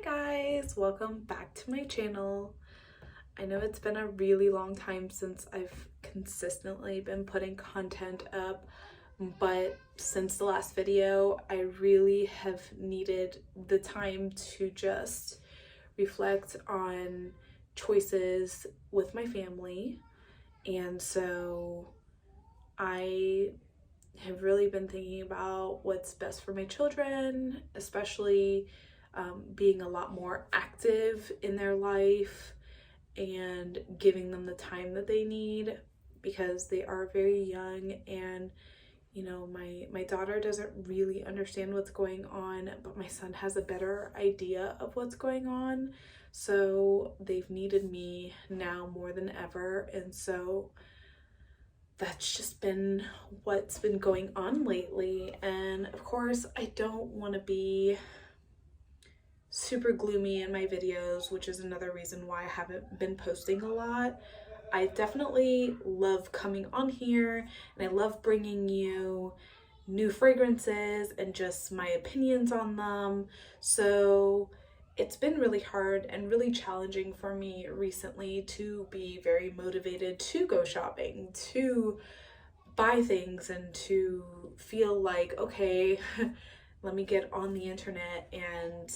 guys, welcome back to my channel. I know it's been a really long time since I've consistently been putting content up, but since the last video, I really have needed the time to just reflect on choices with my family. And so I have really been thinking about what's best for my children, especially being a lot more active in their life and giving them the time that they need because they are very young. And my daughter doesn't really understand what's going on, but my son has a better idea of what's going on, so they've needed me now more than ever. And so that's just been what's been going on lately. And of course, I don't want to be super gloomy in my videos, which is another reason why I haven't been posting a lot. I definitely love coming on here and I love bringing you new fragrances and just my opinions on them. So it's been really hard and really challenging for me recently to be very motivated to go shopping, to buy things, and to feel like, okay, let me get on the internet and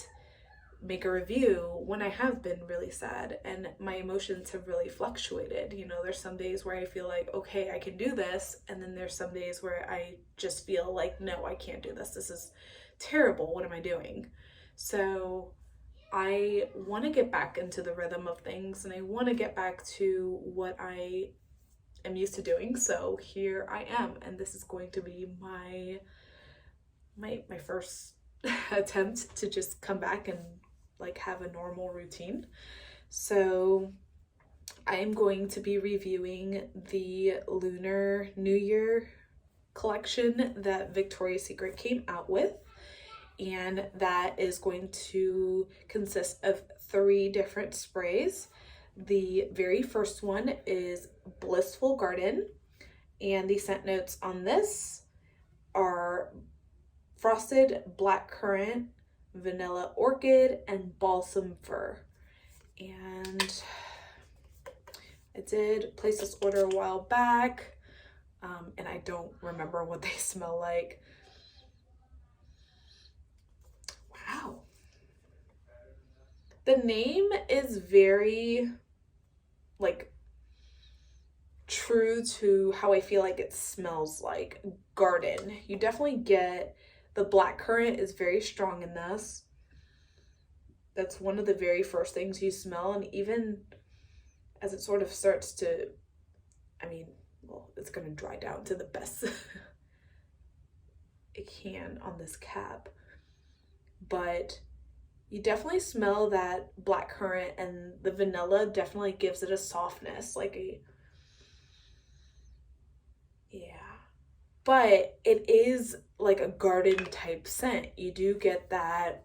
make a review when I have been really sad and my emotions have really fluctuated. There's some days where I feel like, okay, I can do this, and then there's some days where I just feel like, no, I can't do this. This is terrible. What am I doing? So I want to get back into the rhythm of things, and I want to get back to what I am used to doing. So here I am, and this is going to be my first attempt to just come back and have a normal routine. So I am going to be reviewing the Lunar New Year collection that Victoria's Secret came out with, and that is going to consist of 3 different sprays. The very first one is Blissful Garden, and the scent notes on this are frosted blackcurrant, vanilla orchid, and balsam fir. And I did place this order a while back, and I don't remember what they smell like. Wow. The name is very true to how I feel like it smells like. Garden. You definitely get the blackcurrant is very strong in this. That's one of the very first things you smell, and even as it sort of starts to, it's going to dry down to the best it can on this cap, but you definitely smell that blackcurrant, and the vanilla definitely gives it a softness, but it is like a garden type scent. You do get that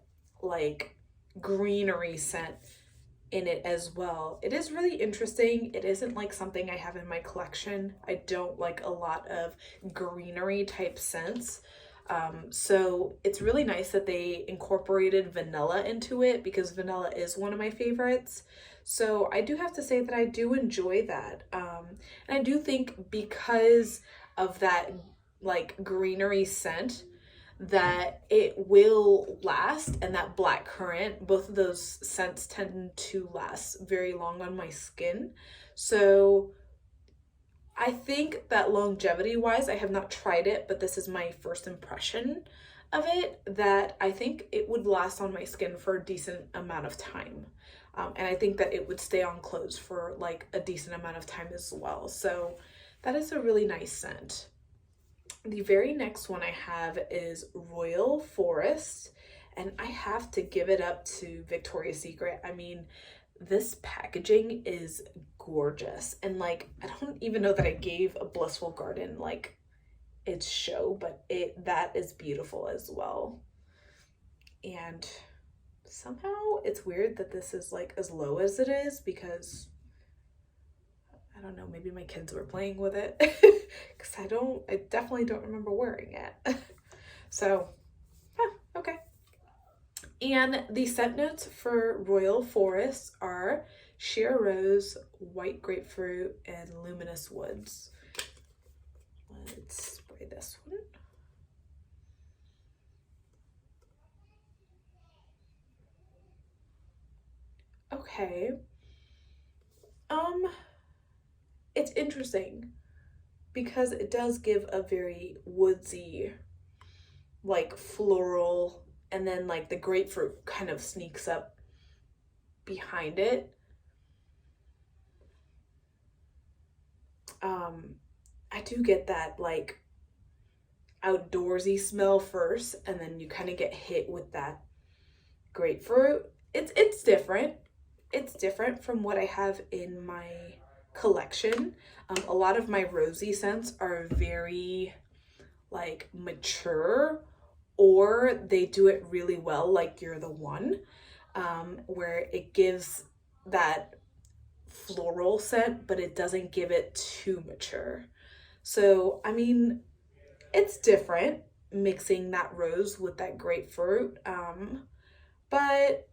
greenery scent in it as well. It is really interesting. It isn't something I have in my collection. I don't like a lot of greenery type scents. So it's really nice that they incorporated vanilla into it, because vanilla is one of my favorites. So I do have to say that I do enjoy that. And I do think because of that greenery scent that it will last, and that blackcurrant, both of those scents tend to last very long on my skin. So I think that longevity wise, I have not tried it, but this is my first impression of it, that I think it would last on my skin for a decent amount of time. And I think that it would stay on clothes for a decent amount of time as well. So that is a really nice scent. The very next one I have is Royal Forest, and I have to give it up to Victoria's Secret. This packaging is gorgeous, and I don't even know that I gave a Blissful Garden its show, but that is beautiful as well. And somehow it's weird that this is as low as it is, because I don't know, maybe my kids were playing with it because I definitely don't remember wearing it. So, okay. And the scent notes for Royal Forest are sheer rose, white grapefruit, and luminous woods. Let's spray this one. Okay. It's interesting because it does give a very woodsy, like floral, and then like the grapefruit kind of sneaks up behind it. I do get that like outdoorsy smell first, and then you kind of get hit with that grapefruit. It's different. It's different from what I have in my collection. A lot of my rosy scents are very like mature, or they do it really well, like You're the One, where it gives that floral scent, but it doesn't give it too mature. So, I mean, it's different mixing that rose with that grapefruit, but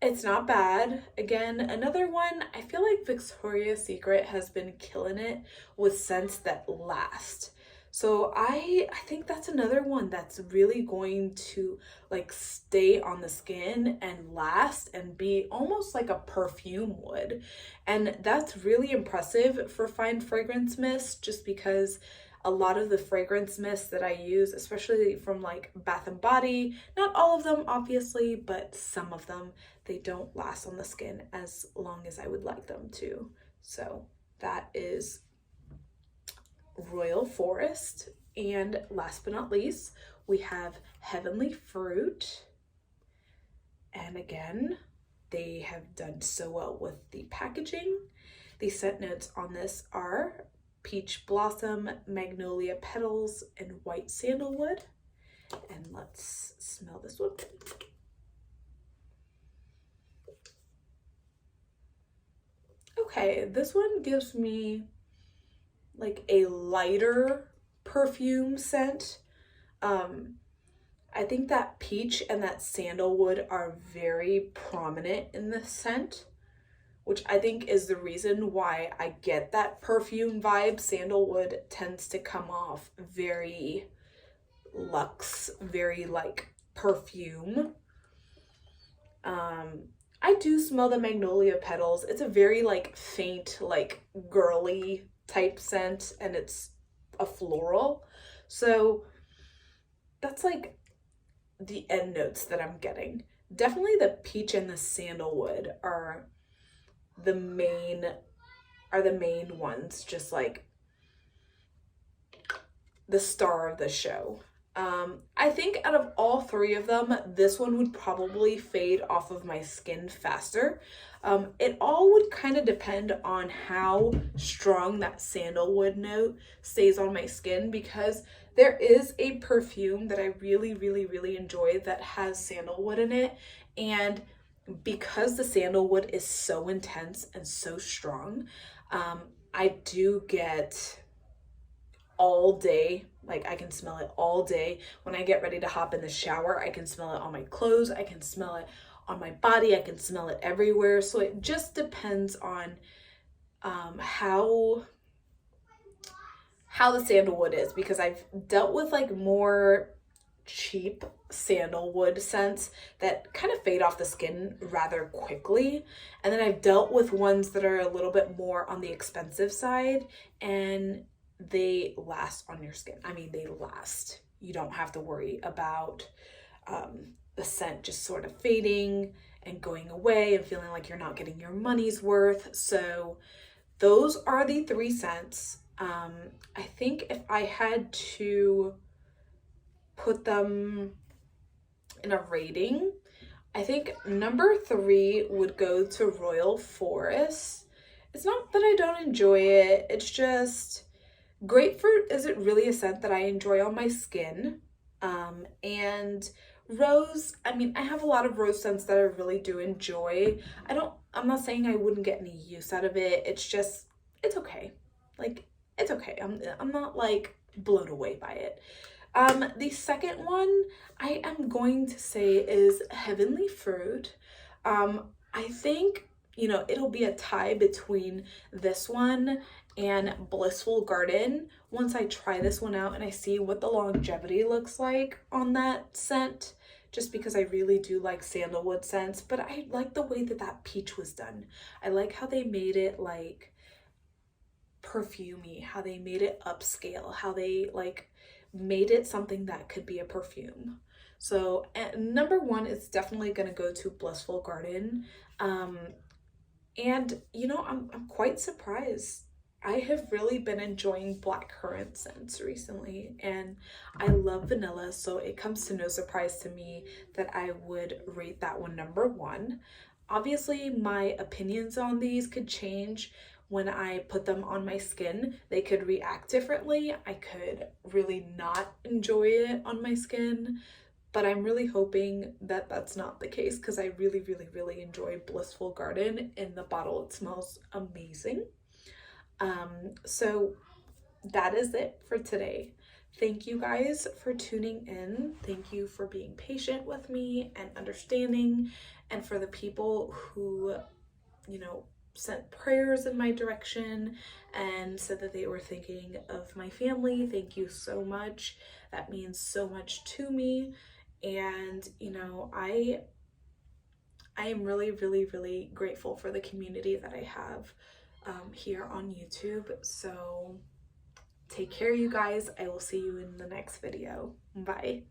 it's not bad. Again, another one, I feel like Victoria's Secret has been killing it with scents that last. So I think that's another one that's really going to like stay on the skin and last and be almost like a perfume would. And that's really impressive for fine fragrance mist, just because a lot of the fragrance mists that I use, especially from like Bath and Body, not all of them obviously, but some of them, they don't last on the skin as long as I would like them to. So that is Royal Forest. And last but not least, we have Heavenly Fruit. And again, they have done so well with the packaging. The scent notes on this are peach blossom, magnolia petals, and white sandalwood. And let's smell this one. Okay, this one gives me like a lighter perfume scent. I think that peach and that sandalwood are very prominent in the scent, which I think is the reason why I get that perfume vibe. Sandalwood tends to come off very luxe, very like perfume. I do smell the magnolia petals. It's a very like faint, like girly type scent, and it's a floral. So that's like the end notes that I'm getting. Definitely the peach and the sandalwood are the main ones, just like the star of the show. I think out of all three of them, this one would probably fade off of my skin faster. It all would kind of depend on how strong that sandalwood note stays on my skin, because there is a perfume that I really, really, really enjoy that has sandalwood in it. And because the sandalwood is so intense and so strong, I do get all day, like I can smell it all day. When I get ready to hop in the shower, I can smell it on my clothes, I can smell it on my body, I can smell it everywhere. So it just depends on how the sandalwood is, because I've dealt with like more cheap sandalwood scents that kind of fade off the skin rather quickly, and then I've dealt with ones that are a little bit more on the expensive side and they last on your skin. I mean, they last. You don't have to worry about the scent just sort of fading and going away and feeling like you're not getting your money's worth. So those are the three scents. I think if I had to put them in a rating, I think number 3 would go to Royal Forest. It's not that I don't enjoy it, it's just grapefruit isn't really a scent that I enjoy on my skin. And rose, I mean, I have a lot of rose scents that I really do enjoy. I'm not saying I wouldn't get any use out of it. It's just, it's okay. Like, it's okay. I'm not like blown away by it. The second one I am going to say is Heavenly Fruit. I think, you know, it'll be a tie between this one and Blissful Garden once I try this one out and I see what the longevity looks like on that scent, just because I really do like sandalwood scents, but I like the way that that peach was done. I like how they made it like perfumey, how they made it upscale, how they like made it something that could be a perfume. So number one is definitely going to go to Blissful Garden. And you know, I'm quite surprised. I have really been enjoying blackcurrant scents recently, and I love vanilla, so it comes to no surprise to me that I would rate that one number one. Obviously, my opinions on these could change when I put them on my skin. They could react differently. I could really not enjoy it on my skin, but I'm really hoping that that's not the case because I really, really, really enjoy Blissful Garden. In the bottle, it smells amazing. So that is it for today. Thank you guys for tuning in. Thank you for being patient with me and understanding. And for the people who, you know, sent prayers in my direction and said that they were thinking of my family, thank you so much. That means so much to me. And, you know, I am really, really, really grateful for the community that I have here on YouTube. So take care, you guys. I will see you in the next video. Bye.